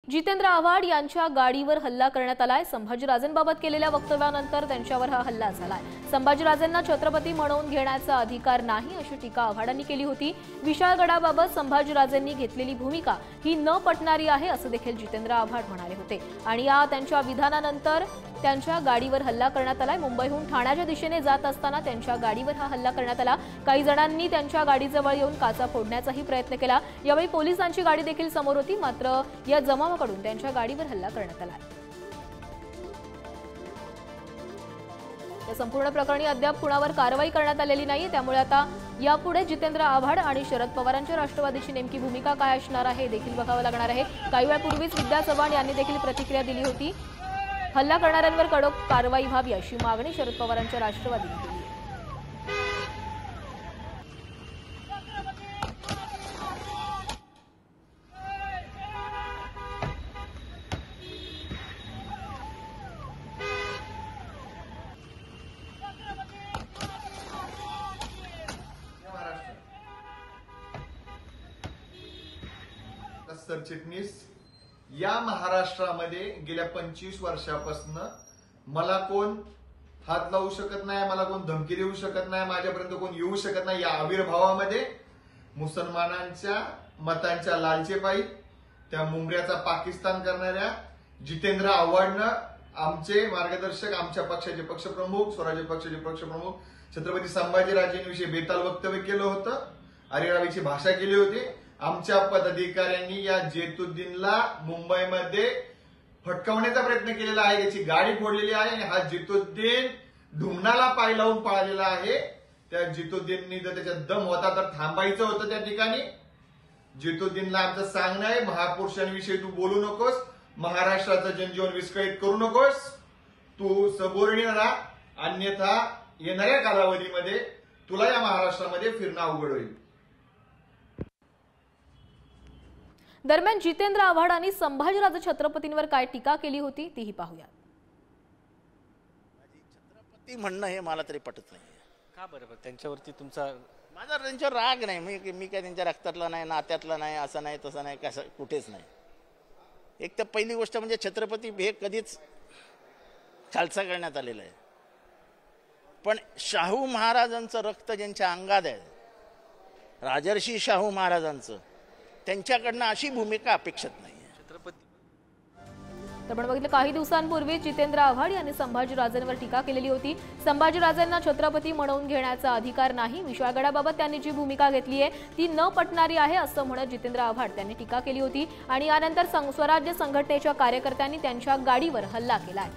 जितेंद्र आव्हाड यांच्या गाडीवर हल्ला करण्यात आलाय। संभाजीराजेंबाबत केलेल्या वक्तव्यानंतर त्यांच्यावर हा हल्ला झालाय। संभाजीराजेंना छत्रपती म्हणवून घेण्याचा अधिकार नाही अशी टीका आव्हाडांनी केली होती। विशाळगडाबाबत संभाजीराजेंनी घेतलेली भूमिका ही न पटणारी आहे असं देखील जितेंद्र आव्हाड म्हणाले होते आणि या त्यांच्या विधानानंतर त्यांच्या गाडीवर हल्ला करण्यात आलाय। मुंबईहून ठाण्याच्या दिशेने जात असताना त्यांच्या गाडीवर हा हल्ला करण्यात आला। काही जणांनी त्यांच्या गाडीजवळ येऊन काचा फोडण्याचाही प्रयत्न केला। यावेळी पोलिसांची गाडी देखील समोर होती, मात्र या जमावाकडून त्यांच्या गाडीवर हल्ला करण्यात आला। या संपूर्ण प्रकरणी अद्याप कुणावर कारवाई करण्यात आलेली नाहीये, त्यामुळे आता यापुढे जितेंद्र आव्हाड आणि शरद पवारांच्या राष्ट्रवादीची नेमकी भूमिका काय असणार आहे देखील बघावं लागणार आहे। काही वेळापूर्वीच विद्या चव्हाण यांनी देखील प्रतिक्रिया दिली होती। हल्ला करणाऱ्यांवर कडक कारवाई व्हावी अशी मागणी शरद पवारांच्या राष्ट्रवादीने केली आहे। सरचिटणीस या महाराष्ट्रामध्ये गेल्या 25 वर्षापासून मला कोण हात लावू शकत नाही, मला कोण धमकी देऊ शकत नाही, माझ्यापर्यंत कोण येऊ शकत नाही। या आविर्भावामध्ये मुसलमानांच्या मतांच्या लालचेपायी त्या मुंबऱ्याचा पाकिस्तान करणाऱ्या जितेंद्र आव्हाडनं आमचे मार्गदर्शक, आमच्या पक्षाचे पक्षप्रमुख, स्वराज्य पक्षाचे पक्षप्रमुख छत्रपती संभाजीराजेंविषयी बेताल वक्तव्य केलं होतं, अरेरावीची भाषा केली होती। आमच्या पदाधिकाऱ्यांनी या जेतुद्दीनला मुंबईमध्ये फटकावण्याचा प्रयत्न केलेला आहे, याची गाडी फोडलेली आहे आणि हा जेतुद्दीन ढुंगणाला पाय लावून पळालेला आहे। त्या जेतुद्दीननी जर त्याच्यात दम होता तर थांबायचं होतं त्या ठिकाणी। जेतुद्दीनला आमचं सांगणं आहे, महापुरुषांविषयी तू बोलू नकोस, महाराष्ट्राचं जनजीवन विस्कळीत करू नकोस, तू सबोर्डिनेट राहा, अन्यथा येणाऱ्या कालावधीमध्ये तुला या महाराष्ट्रामध्ये फिरणं अवघड होईल। दरम्यान जितेंद्र आव्हाडांनी संभाजीराजे छत्रपतींवर काय टीका केली होती तीही पाहूया। छत्रपती म्हणणं हे मला तरी पटत नाही। का बरोबर त्यांच्यावरती तुमचा माझा त्यांच्यावर राग नाही, मी काय त्यांच्या रक्तातला नाही, नात्यातला नाही, असं नाही तसं नाही, कसं कुठेच नाही। एक तर पहिली गोष्ट म्हणजे छत्रपती हे कधीच खालसा करण्यात आलेलं आहे, पण शाहू महाराजांचं रक्त ज्यांच्या अंगात आहे, राजर्षी शाहू महाराजांचं, त्यांच्याकडनं अशी भूमिका अपेक्षित नाही छत्रपती। तर आपण बघितलं काही दिवसांपूर्वी जितेंद्र आव्हाड यांनी संभाजीराजेंवर टीका केलेली होती। संभाजीराजेंना छत्रपती म्हणवून घेण्याचा अधिकार नाही, विशाळगडाबाबत त्यांनी जी भूमिका घेतली आहे ती न पटणारी आहे असं म्हणत जितेंद्र आव्हाड त्यांनी टीका केली होती आणि यानंतर स्वराज्य संघटनेच्या कार्यकर्त्यांनी त्यांच्या गाडीवर हल्ला केलाय।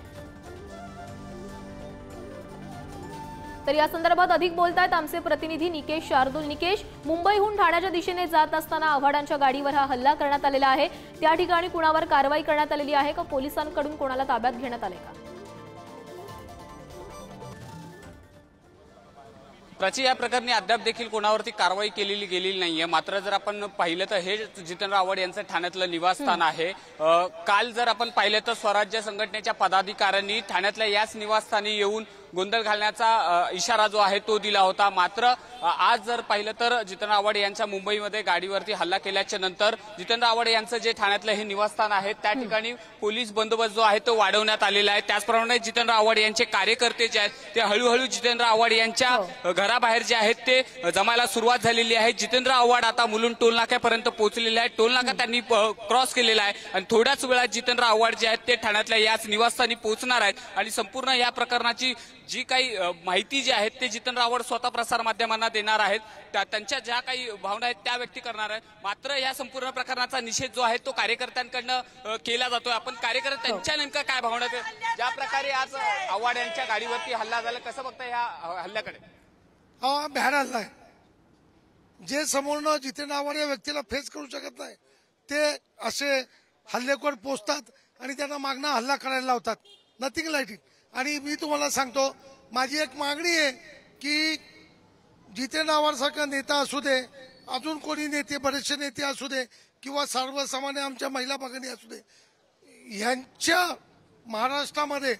तर या संदर्भात अधिक बोलतायत आमचे प्रतिनिधी निकेश शार्दूल। निकेश, मुंबईहून ठाण्याच्या दिशेने जात असताना आव्हाडांच्या गाडीवर हा हल्ला करण्यात आलेला आहे, त्या ठिकाणी कुणावर कारवाई करण्यात आलेली आहे का? पोलिसांकडून कोणाला ताब्यात घेण्यात आले का? प्राची, या प्रकरणी अद्याप देखील कोणावरती कारवाई केलेली गेलेली नाहीये। मात्र जर आपण पाहिलं तर हे जितेंद्र आव्हाड यांचं ठाण्यातलं निवासस्थान आहे। काल जर आपण पाहिलं तर स्वराज्य संघटनेच्या पदाधिकाऱ्यांनी ठाण्यातल्या याच निवासस्थानी येऊन गोंधळ घालण्याचा इशारा जो आहे तो दिला होता। मात्र आज जर पाहिलं तर जितेंद्र आव्हाड यांच्या मुंबईमध्ये गाडीवरती हल्ला केल्याच्या नंतर जितेंद्र आव्हाड यांचं जे ठाण्यातलं हे निवासस्थान आहे त्या ठिकाणी पोलीस बंदोबस्त जो आहे तो वाढवण्यात आलेला आहे। त्याचप्रमाणे जितेंद्र आव्हाड यांचे कार्यकर्ते जे आहेत ते हळूहळू जितेंद्र आव्हाड यांच्या घराबाहेर जे आहेत ते जमायला सुरुवात झालेली आहे। जितेंद्र आव्हाड आता मुलुंड टोलनाक्यापर्यंत पोहोचलेले आहेत, टोलनाका त्यांनी क्रॉस केलेला आहे आणि थोड्याच वेळात जितेंद्र आव्हाड जे आहेत ते ठाण्यातल्या याच निवासस्थानी पोहोचणार आहेत आणि संपूर्ण या प्रकरणाची जी काही माहिती जी आहे ते जितेंद्र आव्हाड स्वतः प्रसार माध्यमांना देणार आहेत, त्यांच्या ज्या काही भावना आहेत त्या व्यक्त करणार आहेत। मात्र या संपूर्ण प्रकरणाचा निषेध जो आहे तो कार्यकर्त्यांकडनं केला जातोय। आपण कार्यकर्ते त्यांच्या नेमका काय भावना आहेत, ज्या प्रकारे आज आव्हाड यांच्या गाडीवरती हल्ला झाला, कसं बघताय या हल्ल्याकडे? हा भ्याड हल्ला आहे। जे समोरनं जितेंद्र आव्हाड या व्यक्तीला फेस करू शकत नाही ते असे हल्लेखोर पोचतात आणि त्यांना मागणं हल्ला करायला लावतात। Nothing like it. आणि मी तुम्हाला सांगतो, माझी एक मागणी आहे की जितेंद्र आव्हाड सारखा नेता असू दे, अजून कोणी नेते, बरेचसे नेते असू दे किंवा सर्वसामान्य आमच्या महिला भगिनी असू दे, यांच्या महाराष्ट्रामध्ये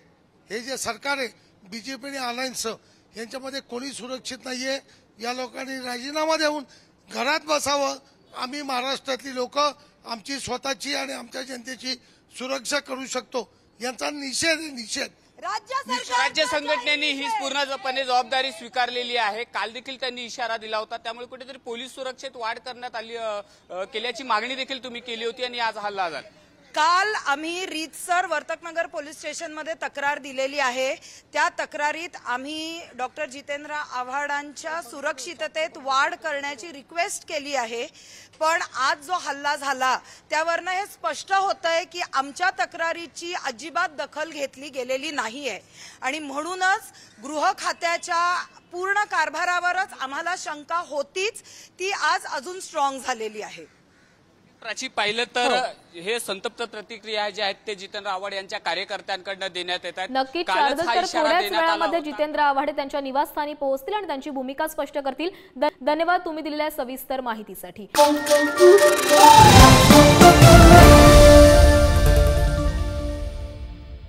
हे जे सरकार आहे बीजेपी आणि अलायन्स यांच्यामध्ये कोणी सुरक्षित नाहीये। या लोकांनी राजीनामा देऊन घरात बसावं। आम्ही महाराष्ट्रातली लोक आमची स्वतःची आणि आमच्या जनतेची सुरक्षा करू शकतो, यांचा निषेध आहे, निषेध. राज्य संघटनेने ही पूर्णपणे जबाबदारी स्वीकारलेली आहे. काल देखील त्यांनी इशारा दिला होता, त्यामुळे कुठेतरी पोलीस सुरक्षेत वाढ करण्यात आली केल्याची मागणी देखील तुम्ही केली होती आणि आज हल्ला झाला. काल आम्ही रीतसर वर्तकनगर पोलीस स्टेशनमध्ये तक्रार दिलेली आहे. त्या तक्रारीत आम्ही डॉक्टर जितेंद्र आव्हाडांच्या सुरक्षिततेत वाढ करण्याची रिक्वेस्ट केली आहे. पण आज जो हल्ला झाला त्यावरनं हे स्पष्ट होतंय की आमच्या तक्रारीची अजिबात दखल घेतली गेलेली नाहीये आणि म्हणूनच गृह खात्याच्या पूर्ण कारभारावरच आम्हाला शंका होतीच, ती आज अजून स्ट्रॉंग झालेली आहे. प्राची, पाहिलं तर हे संतप्त प्रतिक्रिया जे आहेत ते जितेंद्र आव्हाड यांच्या कार्यकर्त्यांकडून देण्यात येतात. नक्कीच शारदा, तर थोड्याच वेळामध्ये जितेंद्र आव्हाड त्यांच्या निवासस्थानी पोहोचतील आणि त्यांची भूमिका स्पष्ट करतील. धन्यवाद तुम्ही दिलेल्या सविस्तर माहितीसाठी.